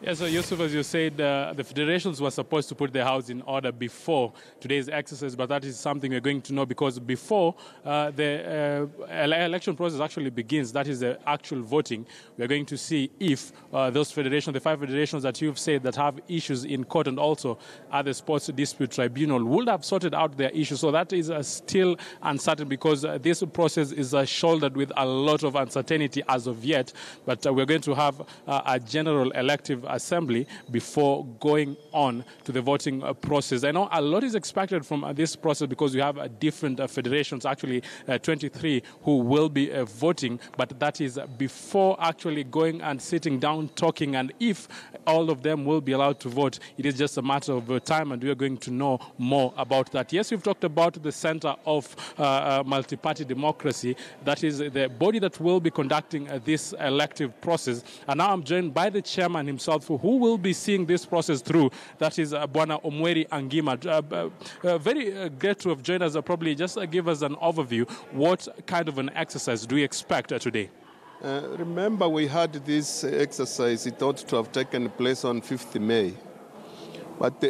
Yeah, so Yusuf, as you said, the federations were supposed to put their house in order before today's exercise, but that is something we're going to know because before the election process actually begins, that is the actual voting, we're going to see if those federations, the 5 federations that you've said that have issues in court and also at the Sports Dispute Tribunal would have sorted out their issues. So that is still uncertain because this process is shouldered with a lot of uncertainty as of yet, but we're going to have a general elective assembly before going on to the voting process. I know a lot is expected from this process because we have different federations, actually 23 who will be voting, but that is before actually going and sitting down talking, and if all of them will be allowed to vote, it is just a matter of time and we are going to know more about that. Yes, we've talked about the Center of Multi-Party Democracy. That is the body that will be conducting this elective process, and now I'm joined by the chairman himself who will be seeing this process through. That is Bwana Omweri Angima. Very great to have joined us. Probably just give us an overview. What kind of an exercise do we expect today? Remember, we had this exercise, it ought to have taken place on 5th May. But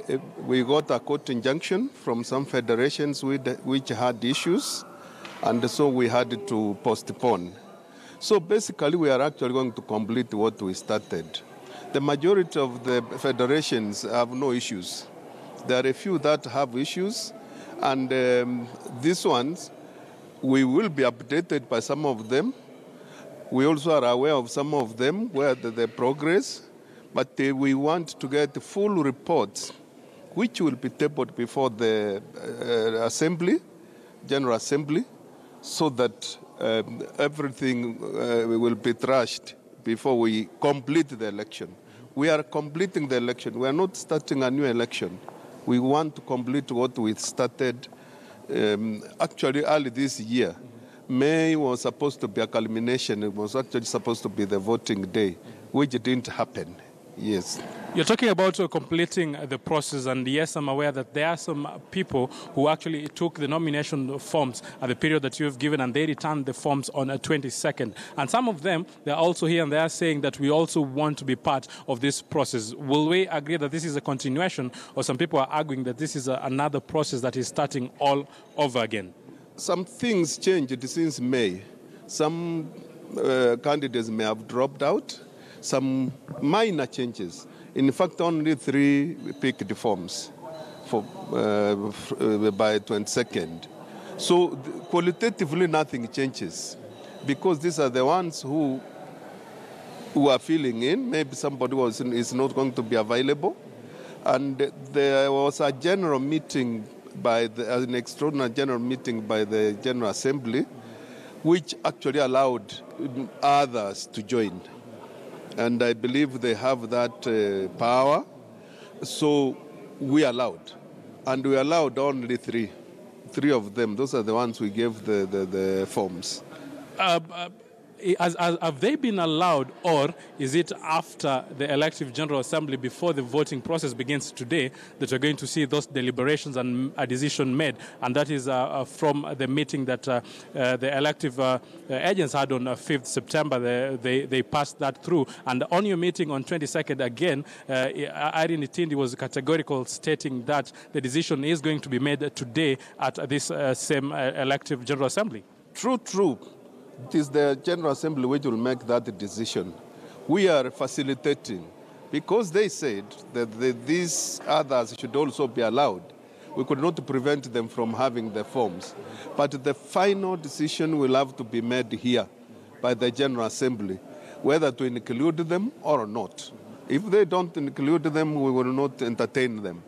we got a court injunction from some federations which had issues, and so we had to postpone. So basically, we are actually going to complete what we started. The majority of the federations have no issues. There are a few that have issues, and these ones, we will be updated by some of them. We also are aware of some of them, where the progress, but we want to get full reports, which will be tabled before the General Assembly, so that everything will be trashed before we complete the election. We are completing the election. We are not starting a new election. We want to complete what we started actually early this year. May was supposed to be a culmination. It was actually supposed to be the voting day, which didn't happen. Yes. You're talking about completing the process, and yes, I'm aware that there are some people who actually took the nomination forms at the period that you've given, and they returned the forms on the 22nd. And some of them, they're also here and they are saying that we also want to be part of this process. Will we agree that this is a continuation, or some people are arguing that this is another process that is starting all over again? Some things changed since May. Some candidates may have dropped out. Some minor changes. In fact, only 3 picked forms by 22nd. So qualitatively, nothing changes because these are the ones who are filling in. Maybe somebody is not going to be available. And there was a general meeting an extraordinary general meeting by the General Assembly, which actually allowed others to join. And I believe they have that power. So we allowed. And we allowed only 3 of them. Those are the ones we gave the forms. Have they been allowed, or is it after the elective General Assembly, before the voting process begins today, that you're going to see those deliberations and a decision made? And that is from the meeting that the elective agents had on 5th September. They passed that through. And on your meeting on 22nd, again, Irene Tindi was categorical, stating that the decision is going to be made today at this same elective General Assembly. True. It is the General Assembly which will make that decision. We are facilitating because they said that these others should also be allowed. We could not prevent them from having the forms. But the final decision will have to be made here by the General Assembly, whether to include them or not. If they don't include them, we will not entertain them.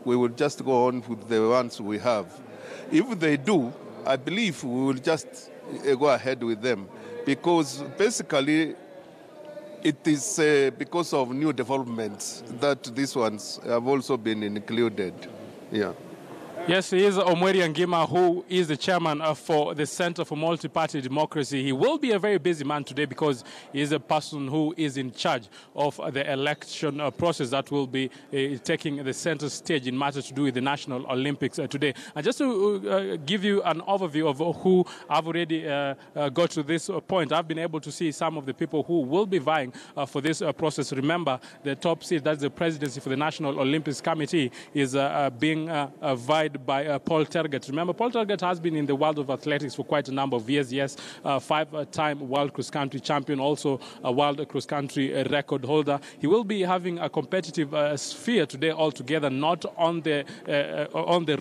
We will just go on with the ones we have. If they do, I believe we will just go ahead with them, because basically it is because of new developments that these ones have also been included. Yeah. Yes, he is Omweri Ngima, who is the chairman for the Center for Multi-Party Democracy. He will be a very busy man today because he is a person who is in charge of the election process that will be taking the center stage in matters to do with the National Olympics today. And just to give you an overview of who I've already got to this point, I've been able to see some of the people who will be vying for this process. Remember, the top seat, that's the presidency for the National Olympics Committee, is being vied by Paul Tergat. Remember, Paul Tergat has been in the world of athletics for quite a number of years. Yes, five-time world cross-country champion, also a world cross-country record holder. He will be having a competitive sphere today altogether, not on the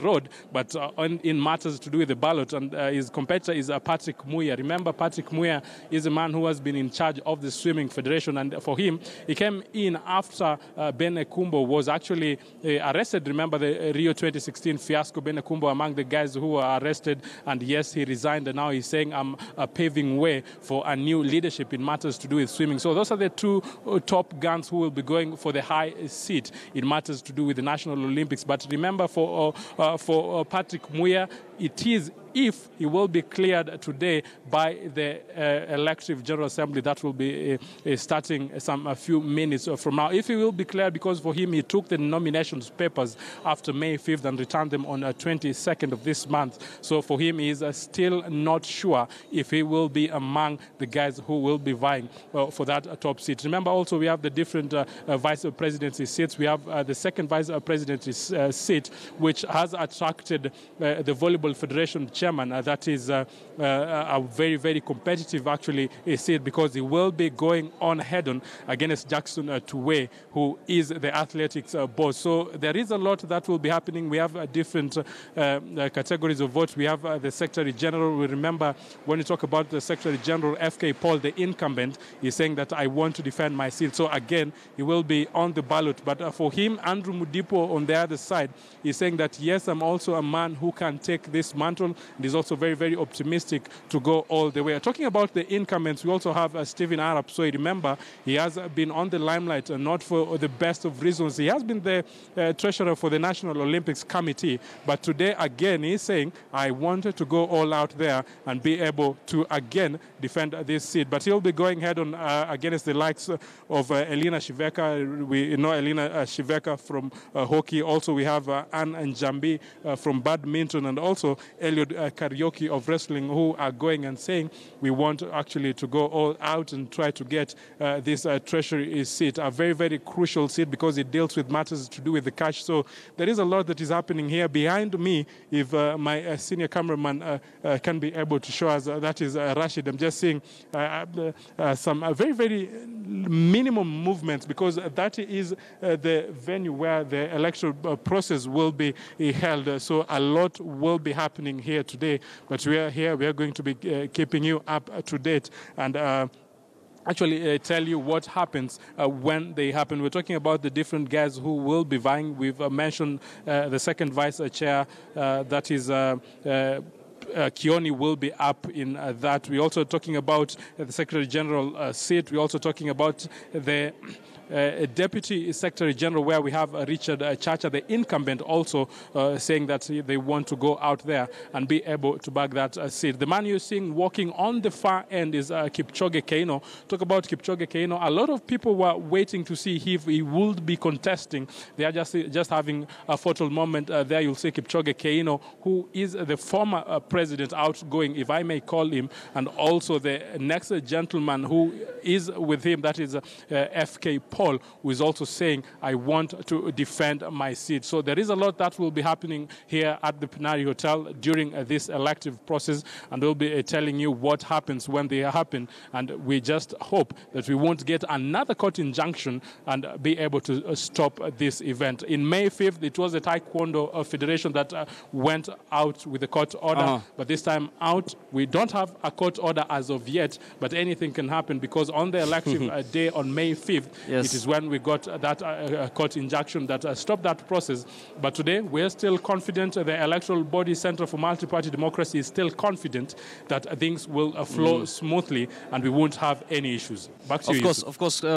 road, but in matters to do with the ballot. And his competitor is Patrick Muya. Remember, Patrick Muya is a man who has been in charge of the Swimming Federation, and for him, he came in after Ben Ekumbo was actually arrested. Remember the Rio 2016 fiasco. Ben Ekumbo among the guys who were arrested, and yes, he resigned, and now he's saying I'm paving way for a new leadership in matters to do with swimming. So those are the two top guns who will be going for the high seat in matters to do with the National Olympics. But remember, for Patrick Muya, it is if he will be cleared today by the elective General Assembly that will be starting a few minutes from now. If he will be cleared, because for him, he took the nominations papers after May 5th and returned them on 22nd of this month. So for him, he is still not sure if he will be among the guys who will be vying for that top seat. Remember, also, we have the different vice presidency seats. We have the second vice presidency seat, which has attracted the Volleyball Federation chairman. That is a very, very competitive, actually, seat, because he will be going on head-on against Jackson Tuwe, who is the athletics boss. So there is a lot that will be happening. We have different categories of votes. We have the Secretary General. We remember when we talk about the Secretary General, FK Paul, the incumbent, is saying that I want to defend my seat. So again, he will be on the ballot. But for him, Andrew Mudipo on the other side is saying that, yes, I'm also a man who can take this mantle, and he's also very, very optimistic to go all the way. Talking about the incumbents, we also have Stephen Arap. So remember, he has been on the limelight, not for the best of reasons. He has been the treasurer for the National Olympics Committee, but today, again, he's saying, I wanted to go all out there and be able to, again, defend this seat. But he'll be going head-on against the likes of Elena Shiveka. We know Elena Shiveka from hockey. Also, we have Anne Njambi from badminton, and also Eliud Karaoke of wrestling, who are going and saying, we want actually to go all out and try to get this treasury seat, a very, very crucial seat, because it deals with matters to do with the cash. So there is a lot that is happening here. Behind me, if my senior cameraman can be able to show us, that is Rashid. I'm just seeing some very, very minimum movements, because that is the venue where the electoral process will be held. So a lot will be happening here today, but we are here. We are going to be keeping you up to date and actually tell you what happens when they happen. We're talking about the different guys who will be vying. We've mentioned the second vice chair, that is Kioni, will be up in that. We're also talking about the Secretary General seat. We're also talking about the Deputy Secretary General, where we have Richard Chacha, the incumbent, also saying that they want to go out there and be able to bag that seat. The man you're seeing walking on the far end is Kipchoge Keino. Talk about Kipchoge Keino. A lot of people were waiting to see if he would be contesting. They are just having a photo moment. There you'll see Kipchoge Keino, who is the former president, outgoing, if I may call him, and also the next gentleman who is with him, that is FK Paul, who is also saying, I want to defend my seat. So there is a lot that will be happening here at the Pinari Hotel during this elective process, and we'll be telling you what happens when they happen. And we just hope that we won't get another court injunction and be able to stop this event. In May 5th, it was the Taekwondo Federation that went out with the court order, but this time out, we don't have a court order as of yet, but anything can happen, because on the elective day on May 5th, it is when we got that court injunction that stopped that process. But today, we're still confident. The Electoral Body Center for Multi-Party Democracy is still confident that things will flow smoothly and we won't have any issues. Back to you, Yusuf. Of course.